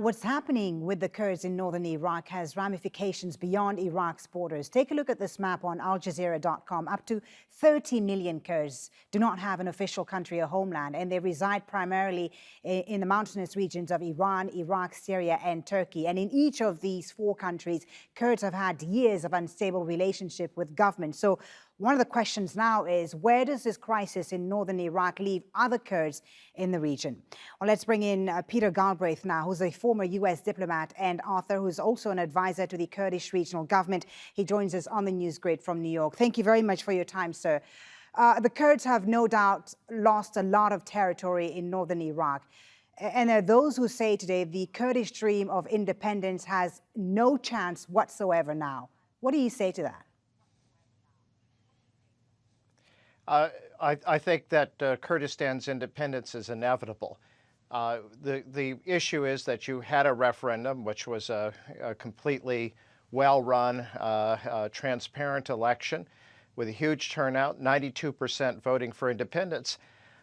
what's happening with the Kurds in northern Iraq has ramifications beyond Iraq's borders. Take a look at this map on aljazeera.com. Up to 30 million Kurds do not have an official country or homeland, and they reside primarily in the mountainous regions of Iran, Iraq, Syria, and Turkey. And in each of these four countries, Kurds have had years of unstable relationship with government. So one of the questions now is, where does this crisis in northern Iraq leave other Kurds in the region? Well, let's bring in Peter Galbraith now, who's a former U.S. diplomat and author, who's also an advisor to the Kurdish regional government. He joins us on the News Grid from New York. Thank you very much for your time, sir. The Kurds have no doubt lost a lot of territory in northern Iraq. And there are those who say today the Kurdish dream of independence has no chance whatsoever now. What do you say to that? I think that Kurdistan's independence is inevitable. The issue is that you had a referendum, which was a completely well-run, transparent election with a huge turnout, 92% voting for independence.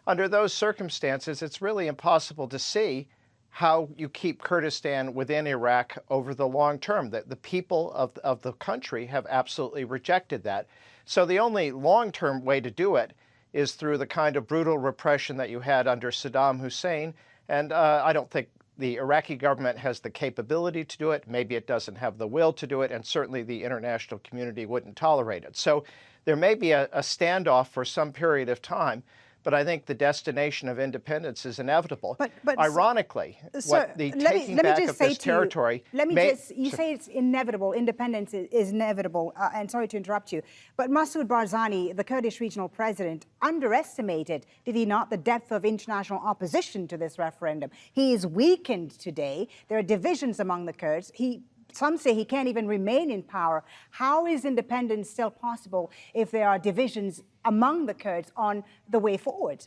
Under those circumstances, it's really impossible to see how you keep Kurdistan within Iraq over the long term. The people of the country have absolutely rejected that. So the only long-term way to do it is through the kind of brutal repression that you had under Saddam Hussein. And I don't think the Iraqi government has the capability to do it. Maybe it doesn't have the will to do it, and certainly the international community wouldn't tolerate it. So there may be a standoff for some period of time, but I think the destination of independence is inevitable. But ironically, sir, the taking back of this territory... You say it's inevitable, independence is inevitable, and sorry to interrupt you, but Masoud Barzani, the Kurdish regional president, underestimated, did he not, the depth of international opposition to this referendum. He is weakened today. There are divisions among the Kurds. Some say he can't even remain in power. How is independence still possible if there are divisions among the Kurds on the way forward?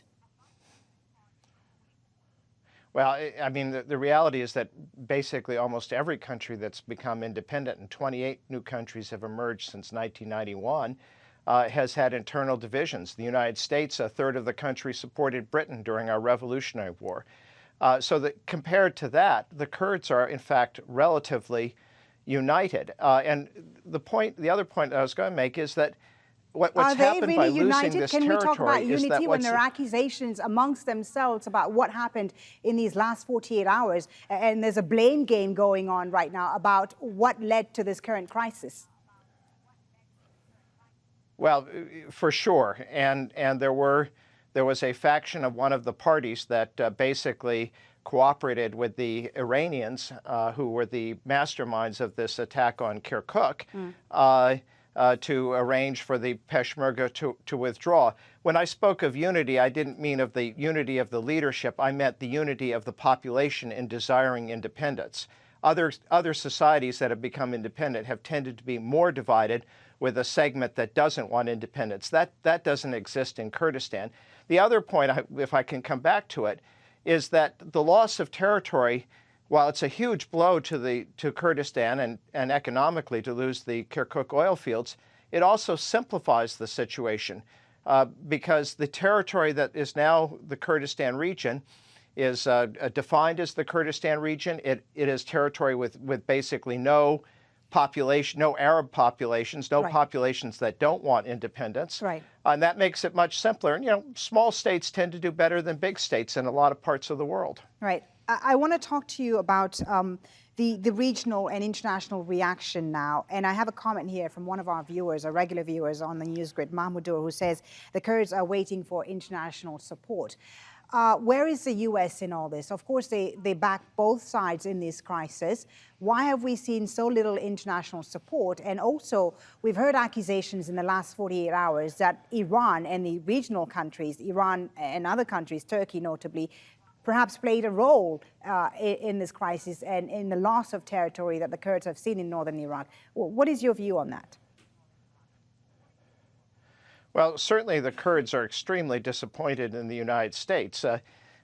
Well, I mean, the reality is that basically almost every country that's become independent, and 28 new countries have emerged since 1991, has had internal divisions. The United States, a third of the country supported Britain during our Revolutionary War. So that compared to that, the Kurds are, in fact, relatively united. And the other point I was going to make is that what's happened by losing this territory is that... Can we talk about unity when there are accusations amongst themselves about what happened in these last 48 hours? And there's a blame game going on right now about what led to this current crisis. Well, for sure. And there was a faction of one of the parties that basically cooperated with the Iranians, who were the masterminds of this attack on Kirkuk, to arrange for the Peshmerga to withdraw. When I spoke of unity, I didn't mean of the unity of the leadership. I meant the unity of the population in desiring independence. Other societies that have become independent have tended to be more divided with a segment that doesn't want independence. That doesn't exist in Kurdistan. The other point, if I can come back to it, is that the loss of territory, while it's a huge blow to Kurdistan and economically to lose the Kirkuk oil fields, it also simplifies the situation because the territory that is now the Kurdistan region is defined as the Kurdistan region. It is territory with basically no population, no Arab populations, no populations that don't want independence. Right. And that makes it much simpler. And, you know, small states tend to do better than big states in a lot of parts of the world. Right. I want to talk to you about the regional and international reaction now. And I have a comment here from one of our viewers, our regular viewers on the News Grid, Mahmoudur, who says the Kurds are waiting for international support. Where is the U.S. in all this? Of course, they back both sides in this crisis. Why have we seen so little international support? And also, we've heard accusations in the last 48 hours that Iran and the regional countries, Iran and other countries, Turkey notably, perhaps played a role in this crisis and in the loss of territory that the Kurds have seen in northern Iraq. What is your view on that? Well, certainly the Kurds are extremely disappointed in the United States.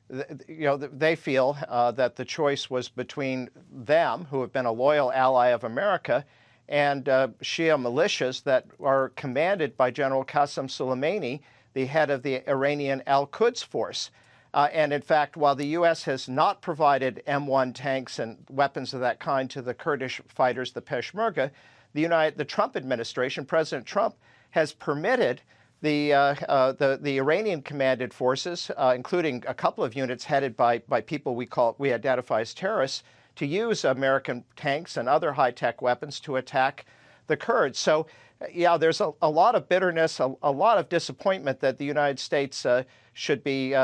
They feel that the choice was between them, who have been a loyal ally of America, and Shia militias that are commanded by General Qasem Soleimani, the head of the Iranian Al-Quds force. And in fact, while the U.S. has not provided M1 tanks and weapons of that kind to the Kurdish fighters, the Peshmerga, the Trump administration, President Trump, has permitted the Iranian-commanded forces, including a couple of units headed by people we identify as terrorists, to use American tanks and other high-tech weapons to attack the Kurds. So, yeah, there's a lot of bitterness, a lot of disappointment that the United States should be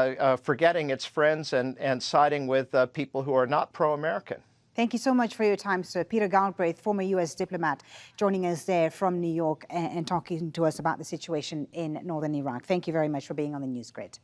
forgetting its friends and siding with people who are not pro-American. Thank you so much for your time, sir. Peter Galbraith, former U.S. diplomat, joining us there from New York and talking to us about the situation in northern Iraq. Thank you very much for being on the News Grid.